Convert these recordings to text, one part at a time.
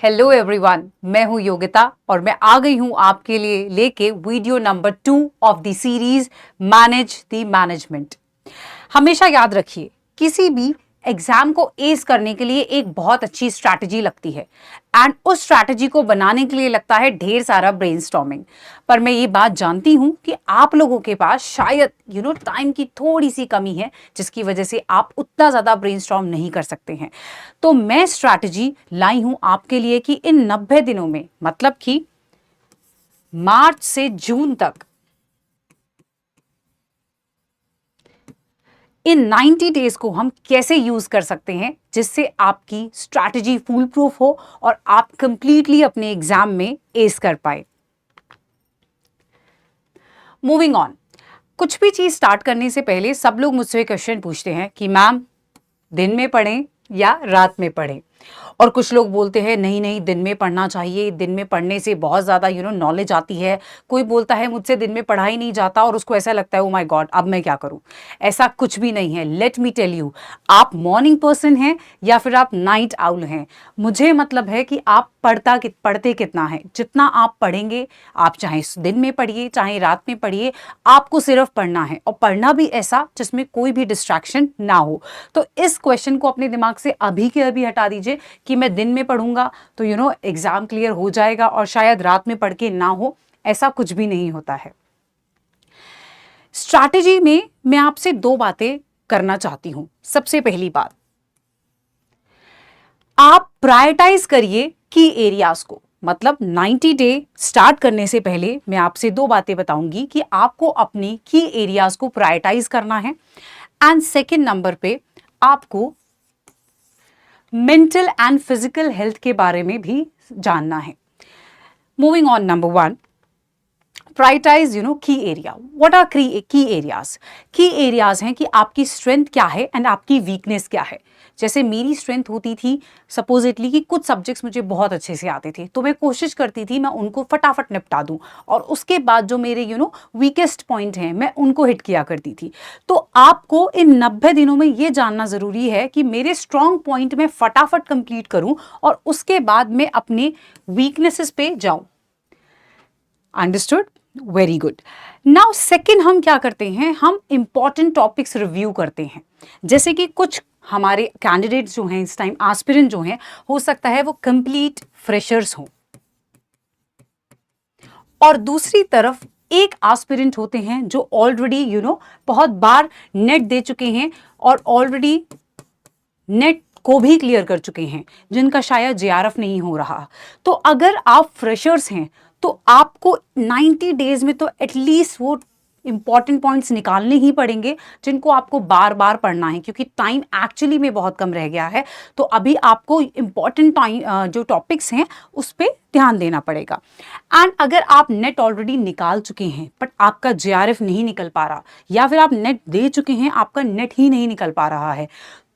Hello everyone, मैं हूं योगिता और मैं आ गई हूं आपके लिए लेके video number 2 of the series manage the management. हमेशा याद रखिए, किसी भी एग्जाम को एस करने के लिए एक बहुत अच्छी स्ट्रैटेजी लगती है एंड उस स्ट्रैटेजी को बनाने के लिए लगता है ढेर सारा ब्रेनस्टॉर्मिंग। पर मैं ये बात जानती हूं कि आप लोगों के पास शायद टाइम की थोड़ी सी कमी है, जिसकी वजह से आप उतना ज्यादा ब्रेनस्टॉर्म नहीं कर सकते हैं। तो मैं स्ट्रैटेजी लाई हूं आपके लिए कि इन 90 दिनों में, मतलब कि मार्च से जून तक, इन 90 डेज को हम कैसे यूज कर सकते हैं जिससे आपकी स्ट्रैटेजी फुल प्रूफ हो और आप कंप्लीटली अपने एग्जाम में एस कर पाए। मूविंग ऑन, कुछ भी चीज स्टार्ट करने से पहले सब लोग मुझसे क्वेश्चन पूछते हैं कि मैम, दिन में पढ़ें या रात में पढ़ें। और कुछ लोग बोलते हैं नहीं नहीं, दिन में पढ़ना चाहिए, दिन में पढ़ने से बहुत ज़्यादा नॉलेज आती है। कोई बोलता है मुझसे दिन में पढ़ा ही नहीं जाता और उसको ऐसा लगता है ओ माय गॉड, अब मैं क्या करूं। ऐसा कुछ भी नहीं है। लेट मी टेल यू, आप मॉर्निंग पर्सन हैं या फिर आप नाइट आउल हैं, मुझे मतलब है कि आप पढ़ते कितना है। जितना आप पढ़ेंगे, आप चाहे दिन में पढ़िए चाहे रात में पढ़िए, आपको सिर्फ पढ़ना है और पढ़ना भी ऐसा जिसमें कोई भी डिस्ट्रैक्शन ना हो। तो इस क्वेश्चन को अपने दिमाग से अभी के अभी हटा दीजिए कि मैं दिन में पढ़ूंगा तो एग्जाम क्लियर हो जाएगा और शायद रात में पढ़ के ना हो। ऐसा कुछ भी नहीं होता है। स्ट्रैटेजी में मैं आपसे दो बातें करना चाहती हूं। सबसे पहली बात, आप प्रायोरिटाइज करिए की एरियाज को। मतलब 90 डे स्टार्ट करने से पहले मैं आपसे दो बातें बताऊंगी कि आपको अपनी की एरियाज को प्रायोरिटाइज करना है एंड सेकेंड नंबर पे आपको मेंटल एंड फिजिकल हेल्थ के बारे में भी जानना है। मूविंग ऑन, नंबर 1, प्रायोरिटाइज की एरिया। व्हाट आर की एरियाज? की एरियाज हैं कि आपकी स्ट्रेंथ क्या है एंड आपकी वीकनेस क्या है। जैसे मेरी स्ट्रेंथ होती थी सपोजिटली कि कुछ सब्जेक्ट्स मुझे बहुत अच्छे से आते थे, तो मैं कोशिश करती थी मैं उनको फटाफट निपटा दूं और उसके बाद जो मेरे वीकेस्ट पॉइंट हैं मैं उनको हिट किया करती थी। तो आपको इन 90 दिनों में ये जानना जरूरी है कि मेरे स्ट्रॉन्ग पॉइंट में फटाफट कंप्लीट करूं और उसके बाद मैं अपने वीकनेसेस पे जाऊं। Understood? Very good. Now second, हम क्या करते हैं, हम इंपॉर्टेंट टॉपिक्स रिव्यू करते हैं। जैसे कि कुछ हमारे कैंडिडेट्स जो हैं इस टाइम, एस्पिरेंट जो हैं, हो सकता है वो कंप्लीट फ्रेशर्स हों, और दूसरी तरफ एक एस्पिरेंट होते हैं जो ऑलरेडी बहुत बार नेट दे चुके हैं और ऑलरेडी नेट को भी क्लियर कर चुके हैं, जिनका शायद जेआरएफ नहीं हो रहा। तो अगर आप फ्रेशर्स हैं तो आपको 90 डेज में तो एटलीस्ट वो इंपॉर्टेंट पॉइंट्स निकालने ही पड़ेंगे जिनको आपको बार बार पढ़ना है, क्योंकि टाइम एक्चुअली में बहुत कम रह गया है। तो अभी आपको इंपॉर्टेंट टाइम जो टॉपिक्स हैं उस पर ध्यान देना पड़ेगा। एंड अगर आप नेट ऑलरेडी निकाल चुके हैं बट आपका जेआरएफ नहीं निकल पा रहा, या फिर आप नेट दे चुके हैं आपका नेट ही नहीं निकल पा रहा है,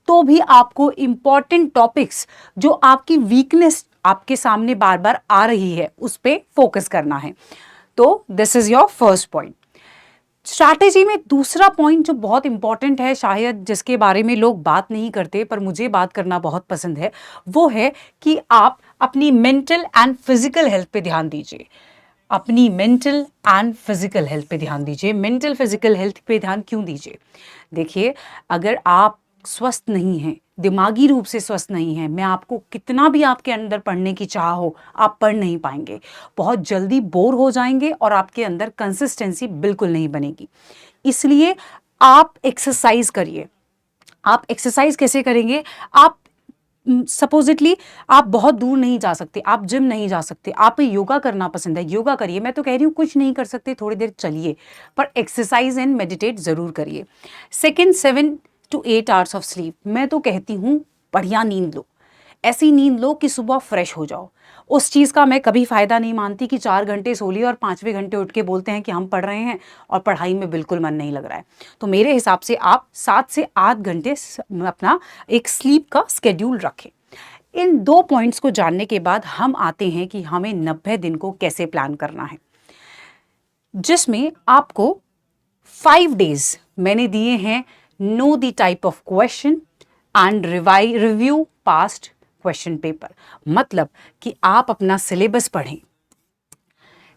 तो भी आपको इंपॉर्टेंट टॉपिक्स जो आपकी वीकनेस आपके सामने बार बार आ रही है उस पे फोकस करना है। तो this is your first point. Strategy में दूसरा पॉइंट जो बहुत इंपॉर्टेंट है, शायद जिसके बारे में लोग बात नहीं करते पर मुझे बात करना बहुत पसंद है, वो है कि आप अपनी मेंटल एंड फिजिकल हेल्थ पे ध्यान दीजिए। अपनी मेंटल एंड फिजिकल हेल्थ पे ध्यान दीजिए। मेंटल फिजिकल हेल्थ पे ध्यान क्यों दीजिए? देखिए, अगर आप स्वस्थ नहीं हैं, दिमागी रूप से स्वस्थ नहीं है, मैं आपको कितना भी आपके अंदर पढ़ने की चाह हो, आप पढ़ नहीं पाएंगे। बहुत जल्दी बोर हो जाएंगे और आपके अंदर कंसिस्टेंसी बिल्कुल नहीं बनेगी। इसलिए आप एक्सरसाइज करिए। आप एक्सरसाइज कैसे करेंगे? आप सपोजिटली आप बहुत दूर नहीं जा सकते, आप जिम नहीं जा सकते, आप योगा करना पसंद है, योगा करिए। मैं तो कह रही हूँ कुछ नहीं कर सकते, थोड़ी देर चलिए, पर एक्सरसाइज एंड मेडिटेट जरूर करिए। Second, 7 to 8 hours of sleep. मैं तो कहती हूँ बढ़िया नींद लो, ऐसी नींद लो कि सुबह फ्रेश हो जाओ। उस चीज़ का मैं कभी फ़ायदा नहीं मानती कि 4 घंटे सो लिए और 5वें घंटे उठ के बोलते हैं कि हम पढ़ रहे हैं और पढ़ाई में बिल्कुल मन नहीं लग रहा है। तो मेरे हिसाब से आप 7 से 8 घंटे अपना एक स्लीप का स्केड्यूल रखें। इन दो पॉइंट्स को जानने के बाद हम आते हैं कि हमें 90 दिन को कैसे प्लान करना है, जिसमें आपको 5 डेज मैंने दिए हैं। Know the type of question and review past question paper. मतलब कि आप अपना सिलेबस पढ़ें,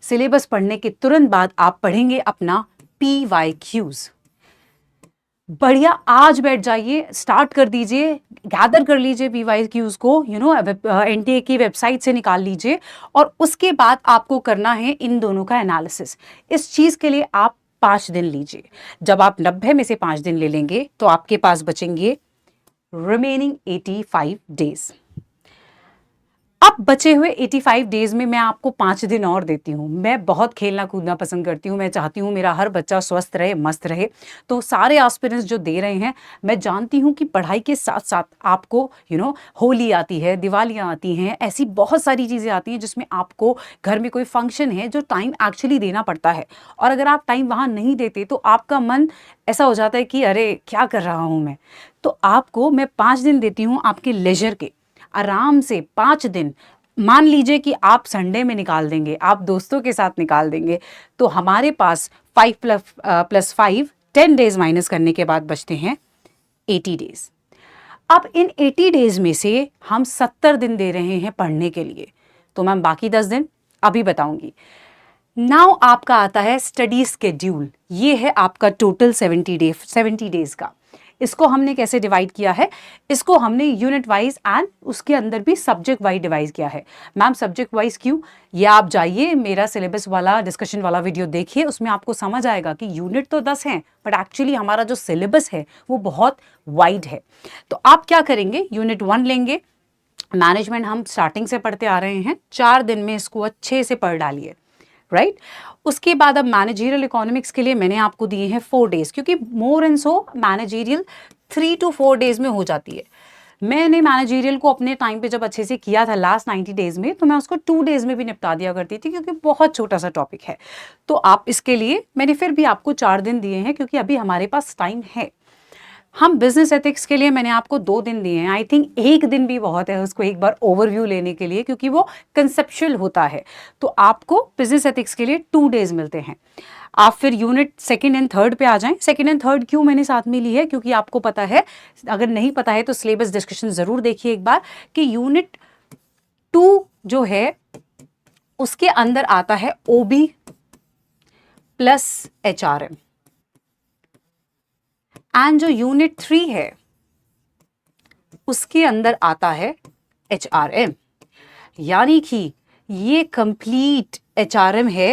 सिलेबस पढ़ने के तुरंत बाद आप पढ़ेंगे अपना PYQs। बढ़िया, आज बैठ जाइए, स्टार्ट कर दीजिए, गैदर कर लीजिए PYQs को, NTA की वेबसाइट से निकाल लीजिए, और उसके बाद आपको करना है इन दोनों का एनालिसिस। इस चीज़ के लिए आप 5 दिन लीजिए। जब आप 90 में से 5 दिन ले लेंगे तो आपके पास बचेंगे रिमेनिंग 85 डेज। अब बचे हुए 85 डेज में मैं आपको 5 दिन और देती हूँ। मैं बहुत खेलना कूदना पसंद करती हूँ, मैं चाहती हूँ मेरा हर बच्चा स्वस्थ रहे, मस्त रहे। तो सारे एस्पिरेंट्स जो दे रहे हैं, मैं जानती हूँ कि पढ़ाई के साथ साथ आपको होली आती है, दिवालियाँ आती हैं, ऐसी बहुत सारी चीज़ें आती हैं जिसमें आपको घर में कोई फंक्शन है जो टाइम एक्चुअली देना पड़ता है, और अगर आप टाइम वहाँ नहीं देते तो आपका मन ऐसा हो जाता है कि अरे क्या कर रहा हूँ मैं। तो आपको मैं 5 दिन देती हूँ आपके लेजर के, आराम से 5 दिन। मान लीजिए कि आप संडे में निकाल देंगे, आप दोस्तों के साथ निकाल देंगे, तो हमारे पास 5 + 5 10 डेज माइनस करने के बाद बचते हैं 80 डेज। अब इन 80 डेज में से हम 70 दिन दे रहे हैं पढ़ने के लिए, तो मैम बाकी 10 दिन अभी बताऊंगी। नाउ आपका आता है स्टडी स्केड्यूल। ये है आपका टोटल 70 डेज का। इसको हमने कैसे डिवाइड किया है? इसको हमने यूनिट वाइज एंड उसके अंदर भी सब्जेक्ट वाइज डिवाइड किया है। मैम सब्जेक्ट वाइज क्यों? ये आप जाइए मेरा सिलेबस वाला डिस्कशन वाला वीडियो देखिए, उसमें आपको समझ आएगा कि यूनिट तो 10 हैं बट एक्चुअली हमारा जो सिलेबस है वो बहुत वाइड है। तो आप क्या करेंगे, यूनिट 1 लेंगे। मैनेजमेंट हम स्टार्टिंग से पढ़ते आ रहे हैं, 4 दिन में इसको अच्छे से पढ़ डालिए, राइट। उसके बाद अब मैनेजरियल इकोनॉमिक्स के लिए मैंने आपको दिए हैं 4 डेज, क्योंकि more and so managerial 3 to 4 days में हो जाती है। मैंने मैनेजरियल को अपने टाइम पे जब अच्छे से किया था लास्ट 90 डेज में, तो मैं उसको 2 डेज में भी निपटा दिया करती थी, क्योंकि बहुत छोटा सा टॉपिक है। तो आप इसके लिए मैंने फिर भी आपको 4 दिन दिए हैं, क्योंकि अभी हमारे पास टाइम है। हम बिजनेस एथिक्स के लिए मैंने आपको 2 दिन दिए हैं। आई थिंक 1 दिन भी बहुत है उसको एक बार ओवरव्यू लेने के लिए, क्योंकि वो कंसेप्चुअल होता है। तो आपको बिजनेस एथिक्स के लिए 2 डेज मिलते हैं। आप फिर यूनिट 2nd एंड 3rd पे आ जाएं। 2nd एंड 3rd क्यों मैंने साथ में ली है? क्योंकि आपको पता है, अगर नहीं पता है तो सिलेबस डिस्कशन जरूर देखिए एक बार, कि यूनिट 2 जो है उसके अंदर आता है OB प्लस HRM, एंड जो यूनिट 3 है उसके अंदर आता है HRM। यानी कि ये कंप्लीट HRM है।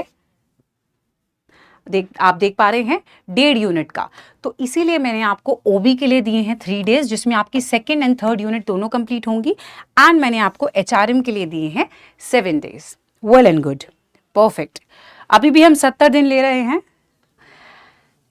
आप देख पा रहे हैं 1.5 यूनिट का। तो इसीलिए मैंने आपको OB के लिए दिए हैं 3 डेज, जिसमें आपकी 2nd एंड 3rd यूनिट दोनों कंप्लीट होंगी, एंड मैंने आपको HRM के लिए दिए हैं 7 days. Well and good, perfect. अभी भी हम 70 दिन ले रहे हैं।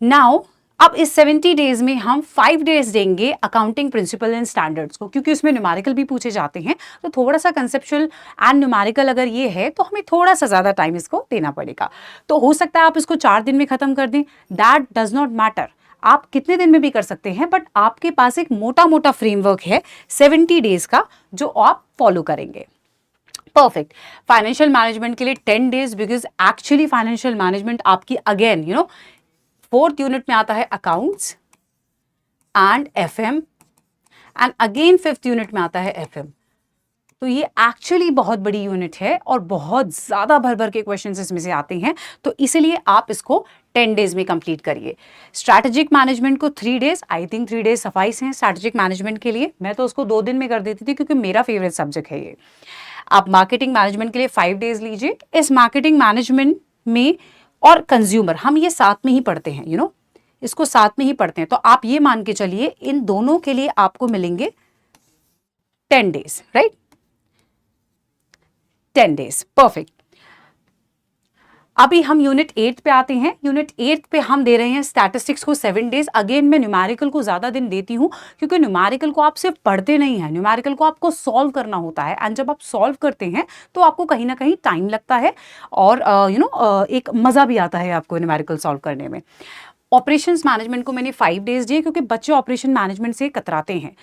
नाउ अब इस 70 डेज में हम 5 डेज देंगे अकाउंटिंग प्रिंसिपल एंड स्टैंडर्ड्स को, क्योंकि उसमें न्यूमेरिकल भी पूछे जाते हैं। तो थोड़ा सा कंसेप्चुअल एंड न्यूमेरिकल अगर ये है तो हमें थोड़ा सा ज़्यादा टाइम इसको देना पड़ेगा। तो हो सकता है आप इसको 4 दिन में ख़त्म कर दें, दैट डज नॉट मैटर। आप कितने दिन में भी कर सकते हैं, बट आपके पास एक मोटा मोटा फ्रेमवर्क है 70 डेज का जो आप फॉलो करेंगे। परफेक्ट। फाइनेंशियल मैनेजमेंट के लिए 10 days, because actually financial management आपकी अगेन 4th यूनिट में आता है accounts and FM, and again 5th unit में आता है FM। तो ये एक्चुअली बहुत बड़ी यूनिट है और बहुत ज़्यादा भर भर के क्वेश्चंस इसमें से आते हैं। तो इसीलिए आप इसको 10 डेज में कंप्लीट करिए। स्ट्रैटेजिक मैनेजमेंट को 3 days, I think 3 days suffice हैं स्ट्रैटेजिक मैनेजमेंट के लिए। मैं तो उसको 2 दिन में कर देती थी, क्योंकि मेरा फेवरेट सब्जेक्ट है ये। आप मार्केटिंग मैनेजमेंट के लिए 5 डेज लीजिए। इस मार्केटिंग मैनेजमेंट में और कंज्यूमर हम ये साथ में ही पढ़ते हैं, इसको साथ में ही पढ़ते हैं। तो आप ये मान के चलिए इन दोनों के लिए आपको मिलेंगे 10 डेज, राइट, 10 डेज, परफेक्ट। अभी हम यूनिट 8 पे आते हैं। यूनिट 8 पे हम दे रहे हैं स्टैटिस्टिक्स को 7 डेज। अगेन मैं न्यूमेरिकल को ज़्यादा दिन देती हूँ, क्योंकि न्यूमेरिकल को आप सिर्फ पढ़ते नहीं हैं, न्यूमेरिकल को आपको सॉल्व करना होता है, एंड जब आप सॉल्व करते हैं तो आपको कहीं ना कहीं टाइम लगता है, और एक मज़ा भी आता है आपको न्यूमेरिकल सॉल्व करने में। ऑपरेशंस मैनेजमेंट को मैंने 5 डेज दिए, क्योंकि बच्चे ऑपरेशन मैनेजमेंट से कतराते हैं।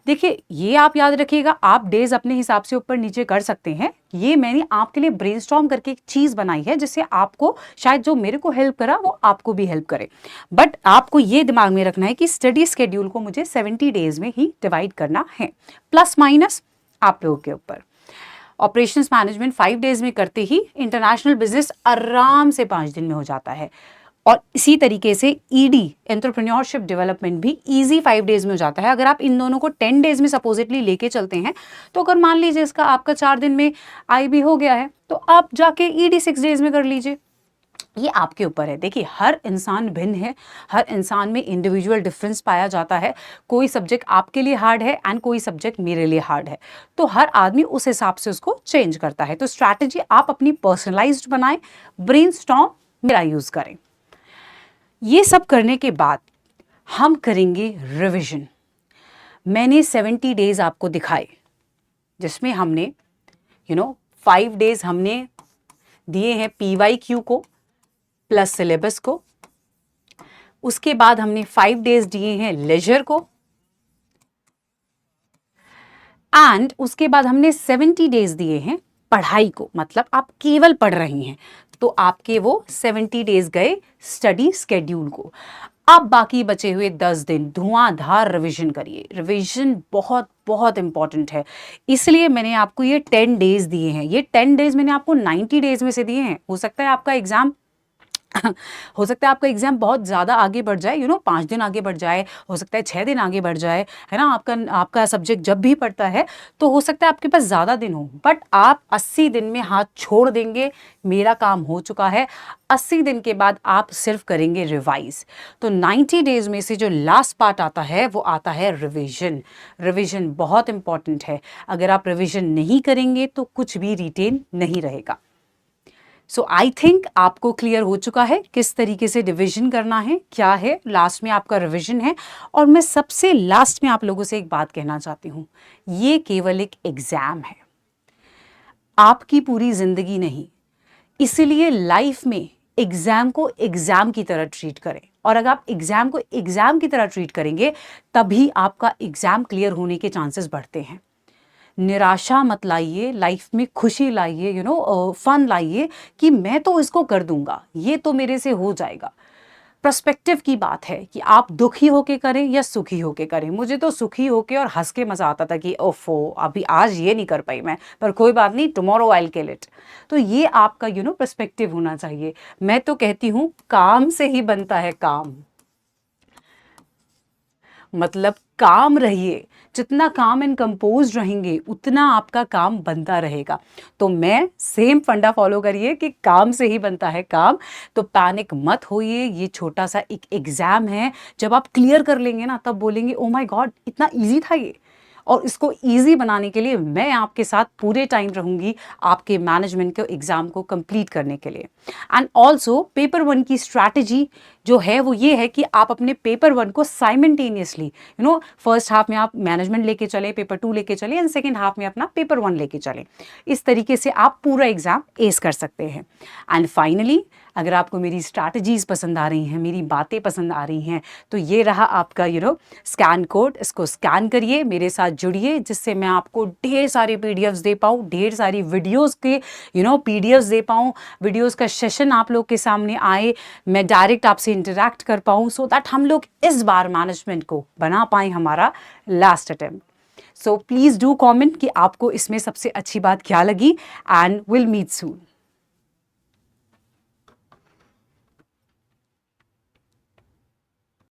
देखिए ये आप याद रखिएगा, आप डेज अपने हिसाब से ऊपर नीचे कर सकते हैं। ये मैंने आपके लिए ब्रेनस्टॉर्म करके एक चीज़ बनाई है, जिससे आपको शायद जो मेरे को हेल्प करा वो आपको भी हेल्प करे। बट आपको ये दिमाग में रखना है कि स्टडी स्केड्यूल को मुझे 70 डेज में ही डिवाइड करना है। प्लस माइनस आप लोगों के ऊपर। ऑपरेशंस मैनेजमेंट 5 डेज में करते ही इंटरनेशनल बिजनेस आराम से 5 दिन में हो जाता है। और इसी तरीके से ईडी एंटरप्रेन्योरशिप डेवलपमेंट भी इजी 5 डेज में हो जाता है। अगर आप इन दोनों को 10 डेज में सपोजिटली लेके चलते हैं, तो अगर मान लीजिए इसका आपका 4 दिन में आईबी हो गया है, तो आप जाके ईडी 6 डेज में कर लीजिए। ये आपके ऊपर है। देखिए, हर इंसान भिन्न है, हर इंसान में इंडिविजुअल डिफरेंस पाया जाता है। कोई सब्जेक्ट आपके लिए हार्ड है एंड कोई सब्जेक्ट मेरे लिए हार्ड है, तो हर आदमी उस हिसाब से उसको चेंज करता है। तो स्ट्रैटेजी आप अपनी पर्सनलाइज्ड बनाएं, ब्रेनस्टॉर्म मेरा यूज करें। ये सब करने के बाद हम करेंगे रिवीजन। मैंने 70 डेज आपको दिखाए, जिसमें हमने 5 डेज हमने दिए हैं PYQ को प्लस सिलेबस को। उसके बाद हमने 5 डेज दिए हैं लेजर को, एंड उसके बाद हमने 70 डेज दिए हैं पढ़ाई को। मतलब आप केवल पढ़ रही हैं, तो आपके वो 70 डेज गए स्टडी स्केड्यूल को। अब बाकी बचे हुए 10 दिन धुआंधार रिवीजन करिए। रिवीजन बहुत बहुत इंपॉर्टेंट है, इसलिए मैंने आपको ये 10 डेज दिए हैं। ये 10 डेज मैंने आपको 90 डेज में से दिए हैं। हो सकता है आपका एग्जाम हो सकता है आपका एग्जाम बहुत ज़्यादा आगे बढ़ जाए, 5 दिन आगे बढ़ जाए, हो सकता है 6 दिन आगे बढ़ जाए, है ना। आपका सब्जेक्ट जब भी पढ़ता है तो हो सकता है आपके पास ज़्यादा दिन हो, बट आप 80 दिन में हाथ छोड़ देंगे, मेरा काम हो चुका है। 80 दिन के बाद आप सिर्फ करेंगे रिवाइज। तो 90 डेज में से जो लास्ट पार्ट आता है वो आता है रिविजन। रिविजन बहुत इंपॉर्टेंट है। अगर आप रिविजन नहीं करेंगे तो कुछ भी रिटेन नहीं रहेगा। सो आई थिंक आपको क्लियर हो चुका है किस तरीके से डिवीजन करना है, क्या है, लास्ट में आपका रिवीजन है। और मैं सबसे लास्ट में आप लोगों से एक बात कहना चाहती हूँ, ये केवल एक एग्जाम है, आपकी पूरी जिंदगी नहीं। इसीलिए लाइफ में एग्जाम को एग्जाम की तरह ट्रीट करें, और अगर आप एग्जाम को एग्जाम की तरह ट्रीट करेंगे तभी आपका एग्जाम क्लियर होने के चांसेस बढ़ते हैं। निराशा मत लाइए, लाइफ में खुशी लाइए, फन लाइए कि मैं तो इसको कर दूंगा, ये तो मेरे से हो जाएगा। पर्सपेक्टिव की बात है कि आप दुखी होके करें या सुखी होके करें। मुझे तो सुखी होके और हंस के मजा आता था कि ओफो अभी आज ये नहीं कर पाई मैं, पर कोई बात नहीं, tomorrow I will kill it. तो ये आपका पर्सपेक्टिव होना चाहिए। मैं तो कहती हूँ काम से ही बनता है काम, मतलब काम रहिए। जितना काम एंड कंपोज रहेंगे उतना आपका काम बनता रहेगा। तो मैं सेम फंडा फॉलो करिए कि काम से ही बनता है काम। तो पैनिक मत होइए, ये छोटा सा एक एग्जाम है। जब आप क्लियर कर लेंगे ना, तब बोलेंगे ओ माय गॉड इतना इजी था ये। और इसको इजी बनाने के लिए मैं आपके साथ पूरे टाइम रहूंगी, आपके मैनेजमेंट के एग्जाम को कंप्लीट करने के लिए। एंड ऑल्सो पेपर 1 की स्ट्रैटेजी जो है वो ये है कि आप अपने पेपर 1 को साइमल्टेनियसली फर्स्ट हाफ में आप मैनेजमेंट लेके चले, पेपर 2 लेके चले, एंड सेकेंड हाफ में अपना पेपर 1 लेके चले। इस तरीके से आप पूरा एग्जाम एस कर सकते हैं। एंड फाइनली, अगर आपको मेरी स्ट्रैटेजीज पसंद आ रही हैं, मेरी बातें पसंद आ रही हैं, तो ये रहा आपका स्कैन कोड। इसको स्कैन करिए, मेरे साथ जुड़िए, जिससे मैं आपको ढेर सारे पीडीएफ्स दे पाऊँ, ढेर सारी वीडियोस के पीडीएफ्स दे पाऊँ, वीडियोस का सेशन आप लोग के सामने आए, मैं डायरेक्ट आपसे इंटरैक्ट कर पाऊँ, सो दैट हम लोग इस बार मैनेजमेंट को बना पाएँ हमारा last attempt. So please do comment कि आपको इसमें सबसे अच्छी बात क्या लगी, एंड विल मीट सून।